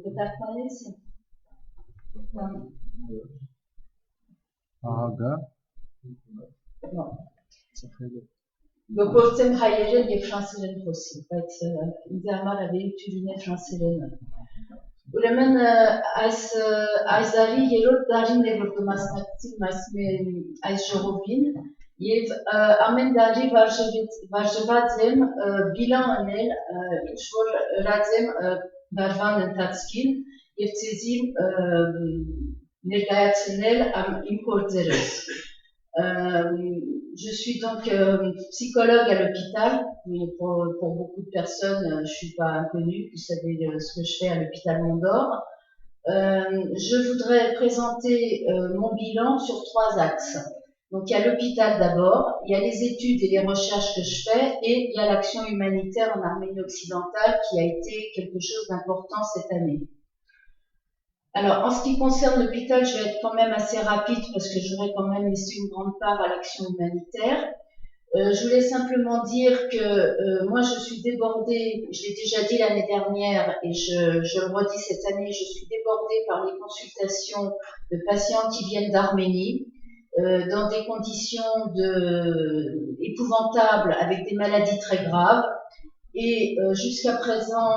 departmanesi. Ահագա Գործեմ հայերեն եւ ֆրանսերեն խոսի, բայց ինձ համար ավելի թյուրին է ֆրանսերենը։ Ուրեմն այս տարի երրորդ տարին է որ կմասնակցեմ այս ժողովին եւ ամեն տարի վարժված եմ բիլան անել ինչ որ հրած եմ դարվան ընթացքին եւ ցեզի ներկայացնել իմ գործերս։ Je suis donc psychologue à l'hôpital. Pour beaucoup de personnes, je ne suis pas inconnue, vous savez ce que je fais à l'hôpital Mondor. Je voudrais présenter mon bilan sur 3 axes. Donc il y a l'hôpital d'abord, il y a les études et les recherches que je fais, et il y a l'action humanitaire en Arménie occidentale qui a été quelque chose d'important cette année. Alors, en ce qui concerne l'hôpital, je vais être quand même assez rapide parce que j'aurais quand même laissé une grande part à l'action humanitaire. Je voulais simplement dire que moi, je suis débordée, je l'ai déjà dit l'année dernière et je le redis cette année, je suis débordée par les consultations de patients qui viennent d'Arménie dans des conditions épouvantables avec des maladies très graves. Et jusqu'à présent,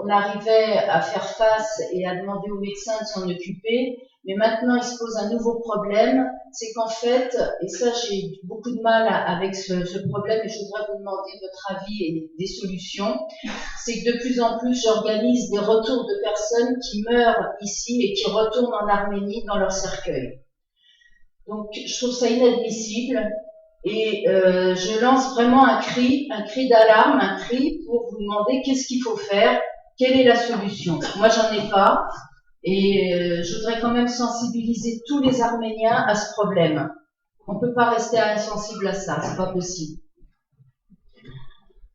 on arrivait à faire face et à demander aux médecins de s'en occuper. Mais maintenant, il se pose un nouveau problème. C'est qu'en fait, et ça, j'ai beaucoup de mal avec ce problème et je voudrais vous demander votre avis et des solutions. C'est que de plus en plus, j'organise des retours de personnes qui meurent ici et qui retournent en Arménie dans leur cercueil. Donc, je trouve ça inadmissible. Et je lance vraiment un cri d'alarme, un cri pour vous demander qu'est-ce qu'il faut faire, quelle est la solution. Moi, j'en ai pas, et je voudrais quand même sensibiliser tous les Arméniens à ce problème. On ne peut pas rester insensible à ça, c'est pas possible.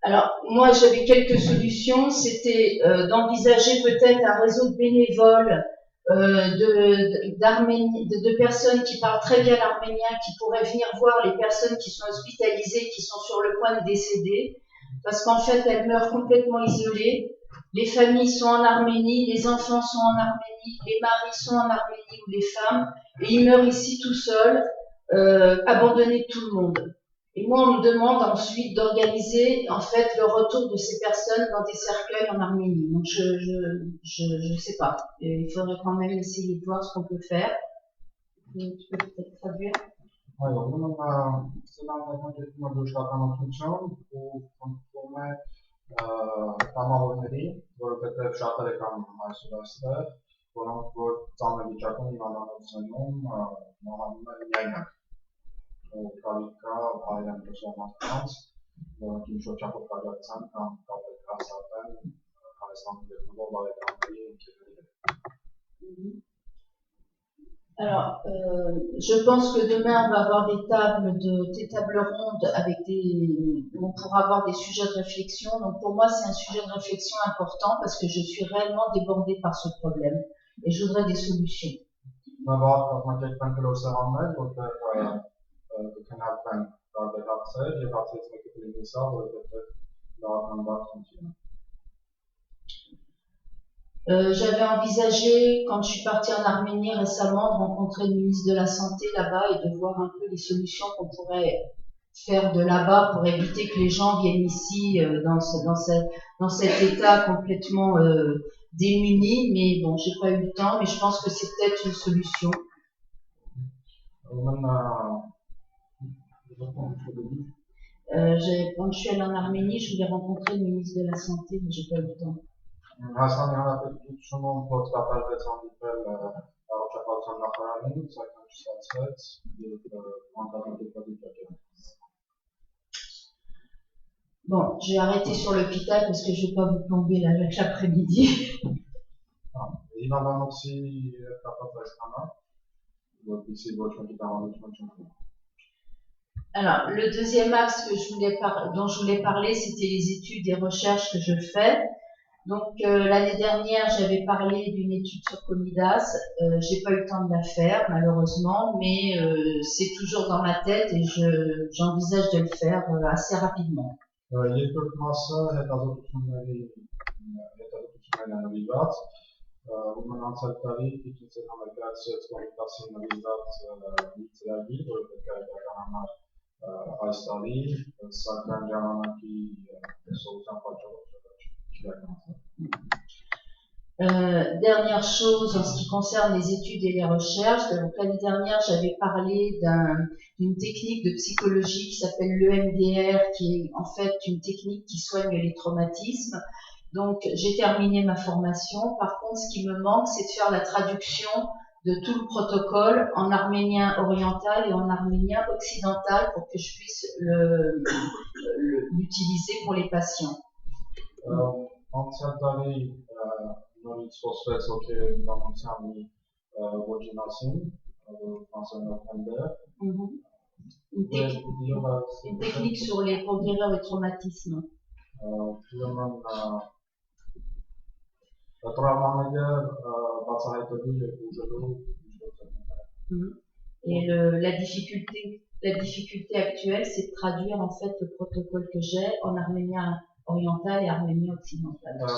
Alors, moi, j'avais quelques solutions, c'était d'envisager peut-être un réseau de bénévoles de personnes qui parlent très bien l'arménien, qui pourraient venir voir les personnes qui sont hospitalisées, qui sont sur le point de décéder, parce qu'en fait, elles meurent complètement isolées. Les familles sont en Arménie, les enfants sont en Arménie, les maris sont en Arménie ou les femmes, et ils meurent ici tout seuls, abandonnés de tout le monde. Et moi, on me demande ensuite d'organiser en fait le retour de ces personnes dans des cercueils en Arménie. Donc je sais pas. Il faudrait quand même essayer de voir ce qu'on peut faire. Tu peux peut-être traduire. այո, ուրեմն սրանք հետաքրքրում է դժվարականություն ու խնդրում է կամավորների, որովհետև շատերը կան այսօր այստեղ, որոնք որ ծանր վիճակում հիվանդանոցներում մահանում են միայնակ։ Կալիկա հայրեն դժվարականց, որոնք ինչ որ չափով կարգացան կամ կապել հաստատեն Հայաստանում գտնվող բարեկամների ընկերների հետ։ Alors, je pense que demain on va avoir des tables rondes avec où on pourra avoir des sujets de réflexion. Donc pour moi c'est un sujet de réflexion important parce que je suis réellement débordée par ce problème et je voudrais des solutions. J'avais envisagé, quand je suis partie en Arménie récemment, de rencontrer le ministre de la Santé là-bas et de voir un peu les solutions qu'on pourrait faire de là-bas pour éviter que les gens viennent ici dans cet état complètement démuni. Mais bon, j'ai pas eu le temps, mais je pense que c'est peut-être une solution. Quand je suis allée en Arménie, je voulais rencontrer le ministre de la Santé, mais j'ai pas eu le temps. Հայաստանի Հանրապետությունում փոխկապարվեց հանդիպել առողջապահության նախարարին, սակայն չստացվեց եւ անկապնահատված վիճակ է։ Bon, j'ai arrêté sur l'hôpital parce que je vais pas vous plomber l'après-midi. Հիվանդանոցի կապված այսքանը, որպեսզի ոչ մեկի տաղանդություն չունենա։ Alors, le deuxième axe dont je voulais parler, c'était les études et recherches que je fais. Donc, l'année dernière, j'avais parlé d'une étude sur Comidas. J'ai pas eu le temps de la faire, malheureusement, mais c'est toujours dans ma tête et j'envisage de le faire assez rapidement. Women answer Tali, ikinci ameliyatı komutasyon analizat litragi, böyle kaynağına Aysari, Sakran Camanaki, solution Dernière chose en ce qui concerne les études et les recherches. Donc, l'année dernière, j'avais parlé d'une technique de psychologie qui s'appelle l'EMDR, qui est en fait une technique qui soigne les traumatismes. Donc, j'ai terminé ma formation. Par contre, ce qui me manque, c'est de faire la traduction de tout le protocole en arménien oriental et en arménien occidental pour que je puisse l'utiliser pour les patients. Նորից խոսվեց հոգեբանության ոչինասին, français նոթենդեր, une technique sur les progrès et traumatismes. Et la difficulté actuelle, c'est de traduire en fait le protocole que j'ai en arménien oriental et arménien occidental. Donc,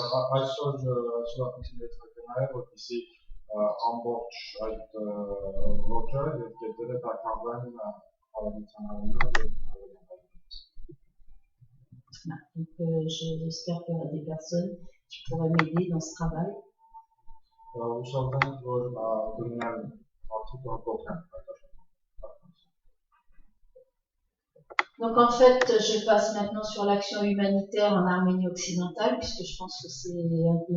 j'espère qu'il y aura des personnes qui pourraient m'aider dans ce travail. Donc en fait, je passe maintenant sur l'action humanitaire en Arménie occidentale, puisque je pense que c'est un peu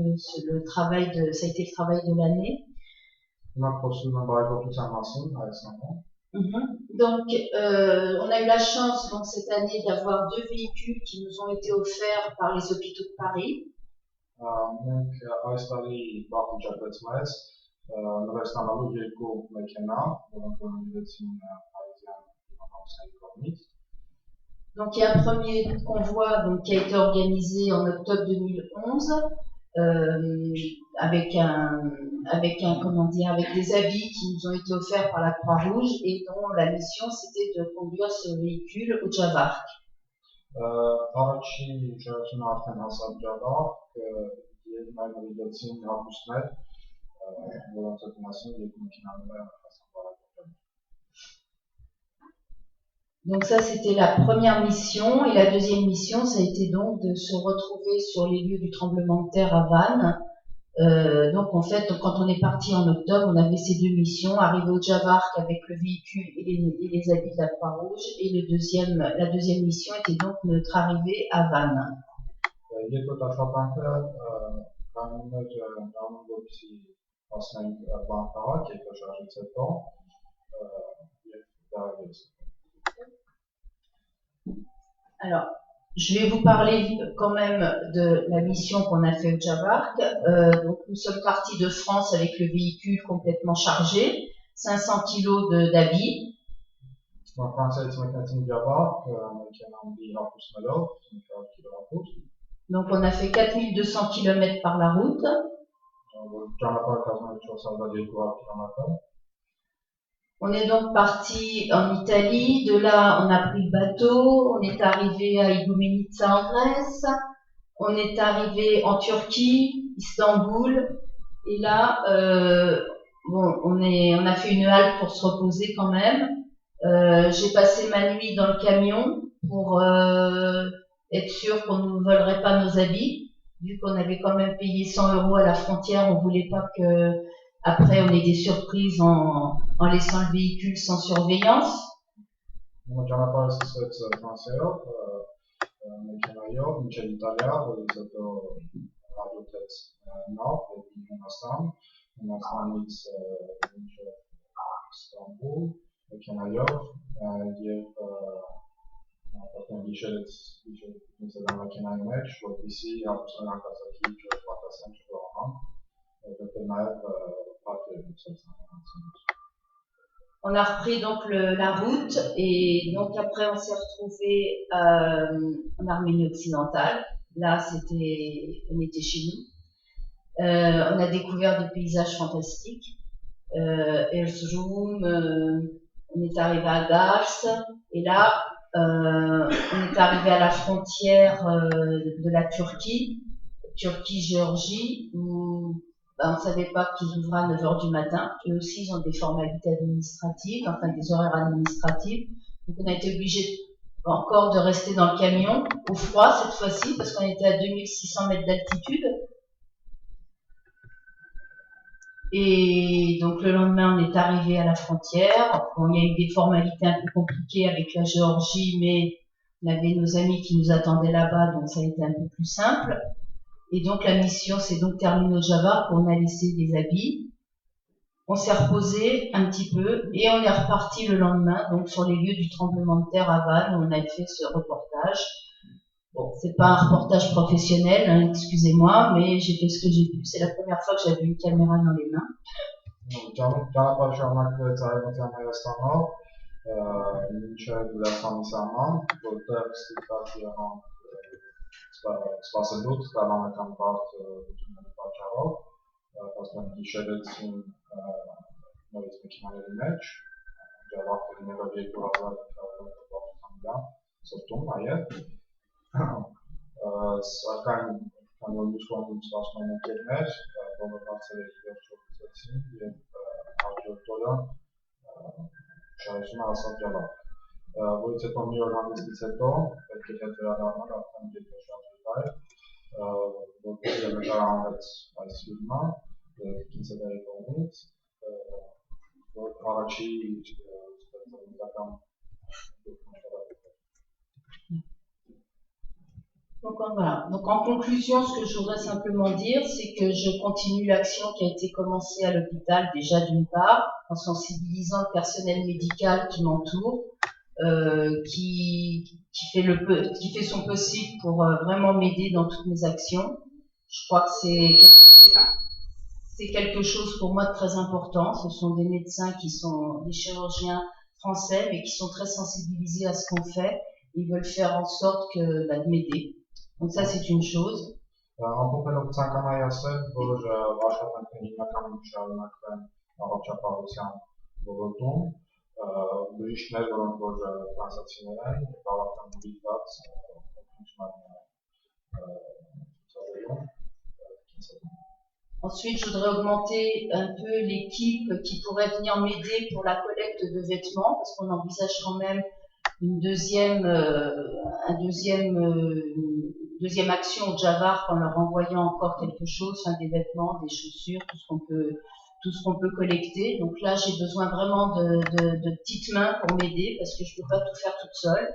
le travail ça a été le travail de l'année. Donc, on a eu la chance donc cette année d'avoir 2 véhicules qui nous ont été offerts par les hôpitaux de Paris. Donc, il y a un premier convoi donc, qui a été organisé en octobre 2011 avec des habits qui nous ont été offerts par la Croix-Rouge et dont la mission c'était de conduire ce véhicule au Javark. Donc ça, c'était la première mission. Et la deuxième mission, ça a été donc de se retrouver sur les lieux du tremblement de terre à Vannes. Donc en fait, quand on est parti en octobre, on avait ces 2 missions, arriver au Javark avec le véhicule et les habits de la Croix-Rouge. Et la deuxième mission était donc notre arrivée à Vannes. Alors, je vais vous parler quand même de la mission qu'on a fait au Javark. Donc, nous sommes partis de France avec le véhicule complètement chargé, 500 kilos d'habits. Donc, on a fait 4200 km par la route. On est donc parti en Italie, de là on a pris le bateau, on est arrivé à Igoumenitsa en Grèce, on est arrivé en Turquie, Istanbul, et là on a fait une halte pour se reposer quand même. J'ai passé ma nuit dans le camion pour être sûr qu'on ne nous volerait pas nos habits, vu qu'on avait quand même payé 100 € à la frontière, on voulait pas que après on ait des surprises en laissant le véhicule sans surveillance. On a repris donc la route et donc après on s'est retrouvé en Arménie occidentale. Là on était chez nous. On a découvert des paysages fantastiques. Erzurum, on est arrivé à Gars et là on est arrivé à la frontière de la Turquie-Géorgie où on ne savait pas qu'ils ouvraient à 9 h du matin. Eux aussi, ils ont des formalités administratives, enfin des horaires administratifs. Donc, on a été obligé encore de rester dans le camion, au froid cette fois-ci, parce qu'on était à 2600 mètres d'altitude. Et donc le lendemain, on est arrivé à la frontière. Bon, il y a eu des formalités un peu compliquées avec la Géorgie, mais on avait nos amis qui nous attendaient là-bas, donc ça a été un peu plus simple. Et donc la mission s'est donc terminée au Java, où on a laissé des habits. On s'est reposé un petit peu et on est reparti le lendemain, donc sur les lieux du tremblement de terre à Vannes, où on a fait ce reportage. Bon, c'est pas un reportage professionnel, hein, excusez-moi, mais j'ai fait ce que j'ai pu. C'est la première fois que j'avais une caméra dans les mains. Մինչև լեռնանից աման, որտեղ ստիպված եղանք սպասելու տղամարդական բարդ լուծումների պատճառով, ասում գիշերեցին նորից մեքենաների մեջ, ջավախներով 2000 սրտում նաև, սակայն քանի որ մյուս կողմում սպասում են ընկերներ, բոլոր հարցերը վերջով լուծեցին և հաջորդ օրը շարժումը հասավ Ջավախ, որից հետո մի օր հանգստից հետո պետք է հետ վերադառնալ արդեն երկրաշարժի որպեսզի նկարահանվեց այս ֆիլմը Կինսեդայի կողմից, որ առաջի ստեղծագործական Donc voilà. Donc en conclusion, ce que je voudrais simplement dire, c'est que je continue l'action qui a été commencée à l'hôpital déjà d'une part, en sensibilisant le personnel médical qui m'entoure, qui fait son possible pour vraiment m'aider dans toutes mes actions. Je crois que c'est quelque chose pour moi de très important. Ce sont des médecins qui sont des chirurgiens français, mais qui sont très sensibilisés à ce qu'on fait. Ils veulent faire en sorte de m'aider. Donc ça, c'est une chose. Ամփոփելով ցանկանայի ասել, որ աշխատանքները հիմնականում շարունակվեն առողջապահության ոլորտում, բժիշկներ, որոնք որ ֆրանսիացիներ են, բավական դիտված Ensuite, je voudrais augmenter un peu l'équipe qui pourrait venir m'aider pour la collecte de vêtements, parce qu'on envisage quand même une deuxième action au Javar en leur envoyant encore quelque chose, enfin des vêtements, des chaussures, tout ce qu'on peut collecter. Donc là, j'ai besoin vraiment de petites mains pour m'aider parce que je peux pas tout faire toute seule.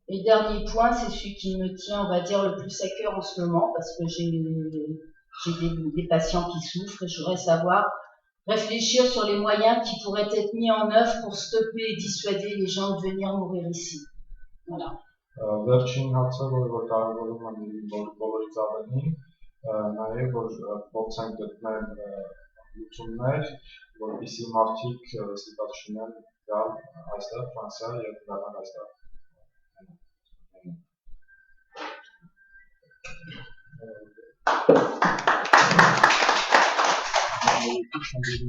Et dernier point, c'est celui qui me tient, on va dire, le plus à cœur en ce moment, parce que j'ai des patients qui souffrent et je voudrais savoir, réfléchir sur les moyens qui pourraient être mis en œuvre pour stopper et dissuader les gens de venir mourir ici. Voilà. Վերջին հարցը, որ կարևորում եմ բոլորից ավելի, նաև որ փորձենք գտնել լուծումներ, որպեսզի մարդիկ ստիպված չլինեն գալ այստեղ Ֆրանսիա եւ գնալ այստեղ